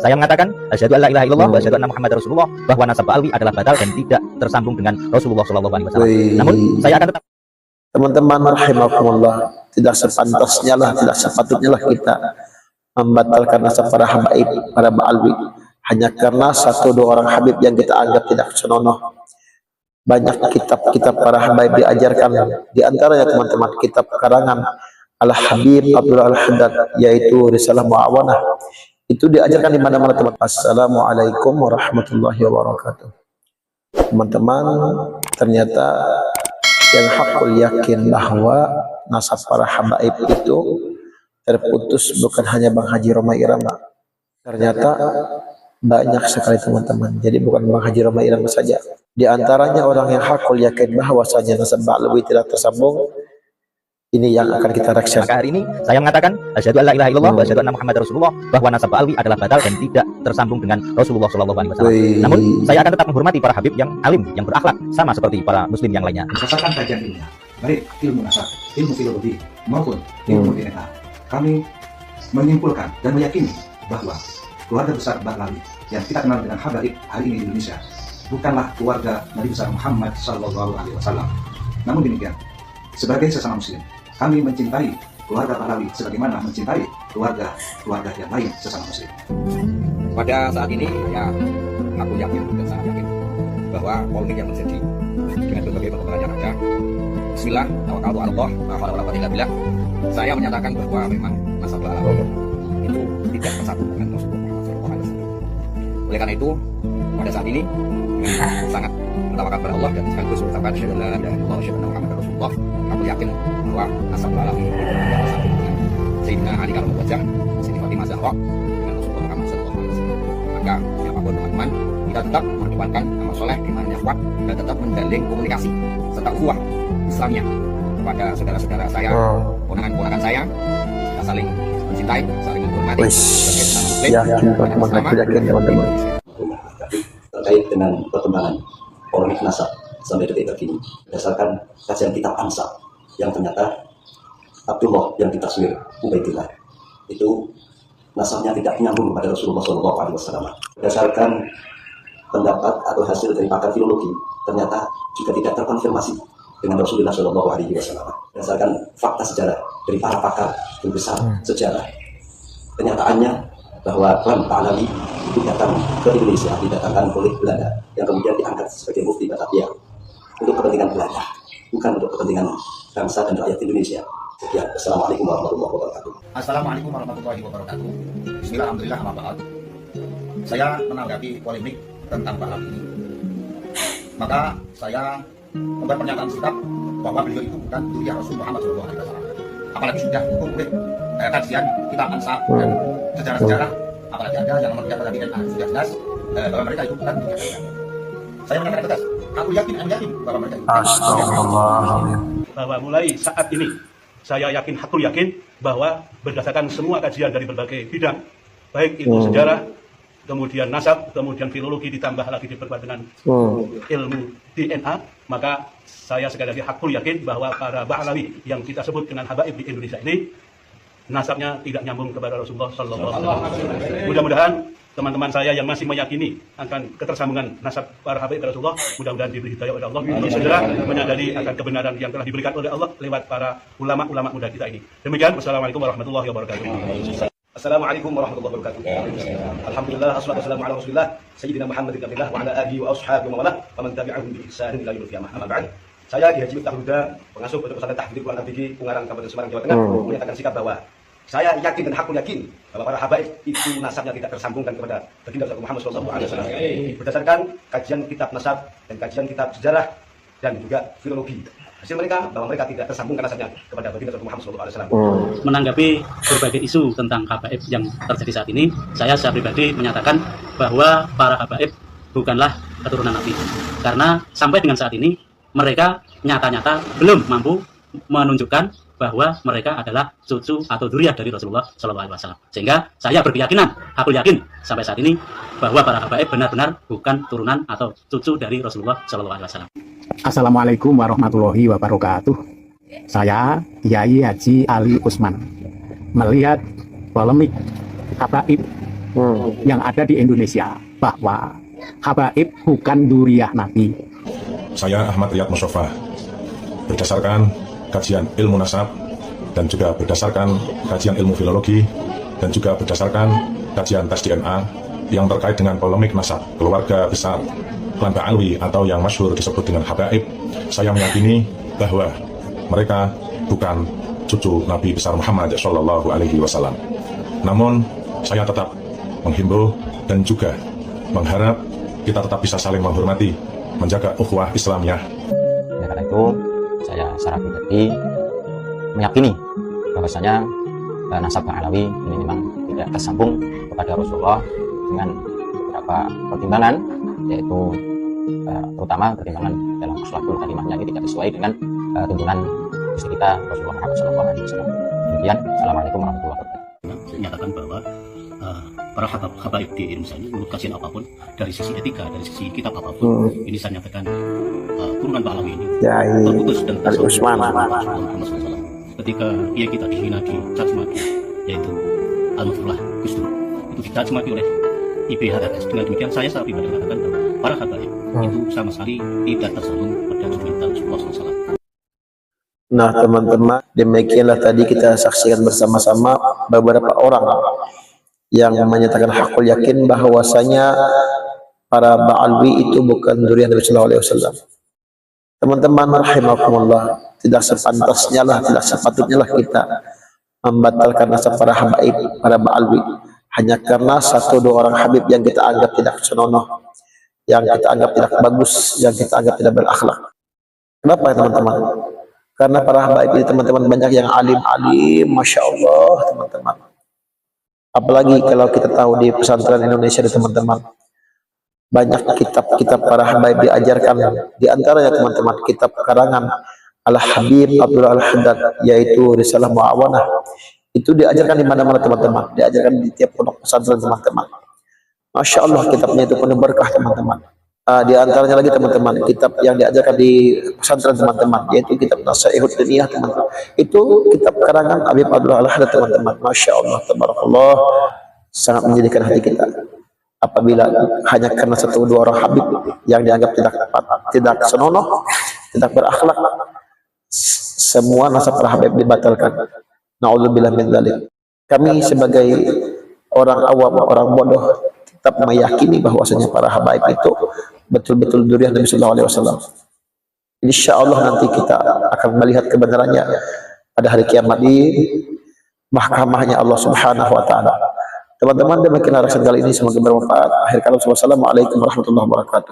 saya mengatakan asyhadu alla ilaha illallah wa asyhadu anna muhammadar rasulullah, bahwa nasab Ba'alwi adalah batal dan tidak tersambung dengan Rasulullah SAW. Namun saya akan tetap. Teman-teman rahimakumullah, tidak sepantasnya lah, tidak sepatutnya lah kita membatalkan nasab para habaib, para Ba'alwi hanya karena satu dua orang habib yang kita anggap tidak senonoh. Banyak kitab-kitab para habaib diajarkan, di antaranya teman-teman kitab karangan Al-Habib Abdullah Al-Haddad, yaitu Risalah Mu'awanah. Itu diajarkan di mana-mana teman. Assalamualaikum warahmatullahi wabarakatuh. Teman-teman, ternyata yang hakul yakin bahwa nasab para habaib itu terputus bukan hanya Bang Haji Roma Irama. Ternyata banyak sekali teman-teman. Jadi bukan Bang Haji Roma Irama saja. Di antaranya orang yang hakul yakin bahwasanya nasab Ba'alwi tidak tersambung. Ini yang akan kita reaksikan. Maka hari ini saya mengatakan asyhadu alla ilaha illallah wa asyhadu anna muhammadar rasulullah, bahwa nasab Ba'alwi adalah batal dan tidak tersambung dengan Rasulullah SAW. Namun saya akan tetap menghormati para habib yang alim, yang berakhlak, sama seperti para muslim yang lainnya. Berdasarkan kajian ilmiah, baik ilmu nasab, ilmu filologi maupun ilmu DNA, kami menyimpulkan dan meyakini bahwa keluarga besar Ba'alwi yang kita kenal dengan habaib hari ini di Indonesia bukanlah keluarga Nabi besar Muhammad SAW. Namun demikian, sebagai sesama muslim, kami mencintai keluarga Ba'alwi sebagaimana mencintai keluarga yang lain sesama muslim. Pada saat ini, ya, aku yakin dan sangat yakin bahwa polemik yang terjadi dengan berbagai perkembangan yang ada. Bismillah, tawakkaltu 'ala Allah, la haula wala quwwata illa billah. Saya menyatakan bahwa memang nasab Ba'alwi itu tidak bersatu dengan Rasulullah SAW. Oleh karena itu, pada saat ini dengan sangat bertawakal kepada Allah dan sekaligus mengucapkan asyhadu alla ilaha illallah wa asyhadu anna muhammadar rasulullah, aku yakin bahwa nasab Ba'alwi itu tidak bersatu dengan Sayyidina Ali Karomah Wajah, Siti Fatimah Zahra, dengan Rasulullah Muhammad SAW. Maka siapapun teman-teman, kita tetap mengedepankan amal soleh, imannya kuat, dan tetap menjalin komunikasi serta ukhuwah Islamnya kepada saudara-saudara saya, ponakan-ponakan saya. Kita saling mencintai, saling menghormati sebagai sesama muslim. Terkait dengan perkembangan polemik nasab sampai detik terkini, berdasarkan kajian kitab Ansab yang ternyata Abdullah yang ditaswir Ubaidillah itu nasabnya tidak menyambung kepada Rasulullah SAW. Berdasarkan pendapat atau hasil dari pakar filologi, ternyata juga tidak terkonfirmasi dengan Rasulullah SAW. Berdasarkan fakta sejarah dari para pakar yang besar sejarah, kenyataannya bahwa klan Ba'alwi itu datang ke Indonesia, didatangkan oleh Belanda, yang kemudian diangkat sebagai mufti Batavia untuk kepentingan Belanda, bukan untuk kepentingan bangsa dan rakyat Indonesia. Ya, Assalamualaikum warahmatullahi wabarakatuh. Assalamualaikum warahmatullahi wabarakatuh. Bismillahirrahmanirrahim. Amma ba'd. Saya menanggapi polemik tentang Ba'alwi ini. Maka saya membuat pernyataan sikap bahwa beliau itu bukan zuriyah Rasul Muhammad SAW. Apalagi sudah dihukum oleh kajian kitab Ansab dan sejarah-sejarah, apalagi ada yang mengerjakan pada DNA sudah jelas bahwa mereka itu bukan zuriyah. Saya menyatakan tegas, aku yakin bahwa mereka itu. Astagfirullahaladzim. Bahwa mulai saat ini saya yakin, hakul yakin bahwa berdasarkan semua kajian dari berbagai bidang, baik itu sejarah, kemudian nasab, kemudian filologi, ditambah lagi diperkuat dengan ilmu DNA, maka saya sekali lagi hakul yakin bahwa para Ba'alwi yang kita sebut dengan habaib di Indonesia ini nasabnya tidak nyambung kepada Rasulullah SAW. Mudah-mudahan teman-teman saya yang masih meyakini akan ketersambungan nasab para habaib Rasulullah, mudah-mudahan diberi hidayah oleh Allah untuk segera menyadari akan kebenaran yang telah diberikan oleh Allah lewat para ulama-ulama muda kita ini. Demikian, wassalamualaikum warahmatullahi wabarakatuh. Assalamualaikum warahmatullahi wabarakatuh. Alhamdulillah, wassalatu wassalamu ala Rasulillah Sayyidina Muhammad bin Abdillah wa ala alihi wa ashabihi wa mawalah wa man tabi'ahum bi ihsan ila yaumil qiyamah. Amma ba'd. Saya Ki Haji Miftah Huda, pengasuh Pondok Pesantren Tahfidzul Quran Al-Fiqih Ungaran Kabupaten Semarang Jawa Tengah, menyatakan sikap bahwa saya yakin dan hakul yakin bahwa para habaib itu nasabnya tidak tersambungkan kepada baginda Rasulullah Muhammad SAW. Berdasarkan kajian kitab nasab dan kajian kitab sejarah dan juga filologi, hasil mereka bahwa mereka tidak tersambungkan nasabnya kepada baginda Rasulullah Muhammad SAW. Menanggapi berbagai isu tentang habaib yang terjadi saat ini, saya secara pribadi menyatakan bahwa para habaib bukanlah keturunan Nabi, karena sampai dengan saat ini mereka nyata-nyata belum mampu menunjukkan bahwa mereka adalah cucu atau dzurriyyah dari Rasulullah SAW. Sehingga saya berkeyakinan, aku yakin sampai saat ini bahwa para habaib benar-benar bukan turunan atau cucu dari Rasulullah SAW. Assalamualaikum warahmatullahi wabarakatuh. Saya Kiai Haji Ali Usman melihat polemik habaib yang ada di Indonesia bahwa habaib bukan duriah Nabi. Saya Ahmad Riyad Mustafa, berdasarkan kajian ilmu nasab dan juga berdasarkan kajian ilmu filologi dan juga berdasarkan kajian tes DNA yang terkait dengan polemik nasab keluarga besar klan Ba'alwi atau yang masyhur disebut dengan habaib, saya meyakini bahwa mereka bukan cucu Nabi besar Muhammad Shallallahu Alaihi Wasallam. Namun saya tetap menghimbau dan juga mengharap kita tetap bisa saling menghormati, menjaga ukhuwah Islamiyah. Oleh karena itu, saya secara pribadi meyakini bahwasanya nasab Ba'alawi ini memang tidak tersambung kepada Rasulullah dengan beberapa pertimbangan, yaitu terutama pertimbangan dalam akhlakul karimahnya ini tidak sesuai dengan tuntunan Gusti kita Rasulullah Muhammad SAW. Demikian, Assalamualaikum warahmatullahi wabarakatuh. Menyatakan bahwa para habaib di Indonesia ini menurut kajian apapun, dari sisi etika, dari sisi kitab apapun, ini saya nyatakan turunan Ba'alawi ini terputus dan tersambung. Ketika ia kita dihina, dicaci maki, yaitu Al-Mufullah Gus Dur, itu dicaci maki oleh IPHRS. Dengan demikian saya secara pribadi mengatakan bahwa para habaib itu sama sekali tidak tersambung pada junjungan Rasulullah SAW. Nah teman-teman, demikianlah tadi kita saksikan bersama-sama beberapa orang yang menyatakan hakul yakin bahwasanya para Ba'alwi itu bukan durian Nabi Sallallahu Alaihi Wasallam. Teman-teman rahimakumullah, tidak sepantasnya lah, tidak sepatutnya lah kita membatalkan nasab para habaib, para Ba'alwi hanya karena satu dua orang habib yang kita anggap tidak senonoh, yang kita anggap tidak bagus, yang kita anggap tidak berakhlak. Kenapa ya teman-teman? Karena para habaib ini teman-teman banyak yang alim-alim, Masya Allah teman-teman. Apalagi kalau kita tahu di pesantren Indonesia teman-teman, banyak kitab-kitab para habaib diajarkan. Di antaranya teman-teman kitab karangan Al-Habib Abdullah Al-Haddad, yaitu Risalah Mu'awanah. Itu diajarkan di mana-mana teman-teman, diajarkan di tiap pondok pesantren teman-teman. Masya Allah kitabnya itu penuh berkah teman-teman. Di antaranya lagi teman-teman kitab yang diajarkan di pesantren teman-teman, yaitu kitab Nasaihud Diniyah teman-teman. Itu kitab karangan Habib Abdullah Al-Haddad teman-teman. Masya Allah tabarakallah, sangat menjadikan hati kita. Apabila hanya karena satu dua orang habib yang dianggap tidak senonoh, tidak berakhlak, semua nasab para habib dibatalkan. Na'udzubillah min dzalik. Kami sebagai orang awam, orang bodoh, tetap meyakini bahwasanya para habaib itu betul-betul durian Nabi Sallallahu Alaihi Wasallam. Insya Allah nanti kita akan melihat kebenarannya pada hari kiamat di mahkamahnya Allah Subhanahu Wa Taala. Teman-teman, demikian arahan kali ini, semoga bermanfaat. Akhir kalam, wassalamualaikum warahmatullahi wabarakatuh.